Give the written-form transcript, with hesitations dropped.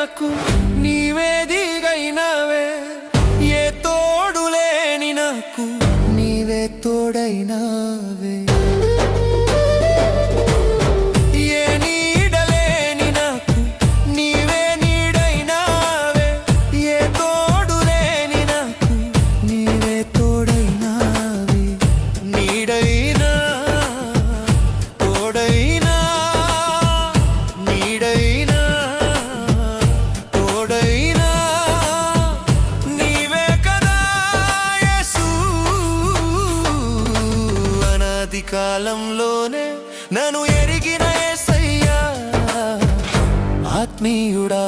నాకు నీవే దిగైనవే, ఏ తోడులేని నాకు నీవే తోడైనవే, ఏ నీడలేని నాకు నీవే నీడైనవే, ఏ తోడులేని నాకు నీవే తోడైనవే, నీడైనా తోడైనా నీడైనా తోడైనా నీవే కదా యేసు. అనాది కాలంలోనే నన్ను ఎరిగిన యేసయ్యా, ఆత్మీయుడా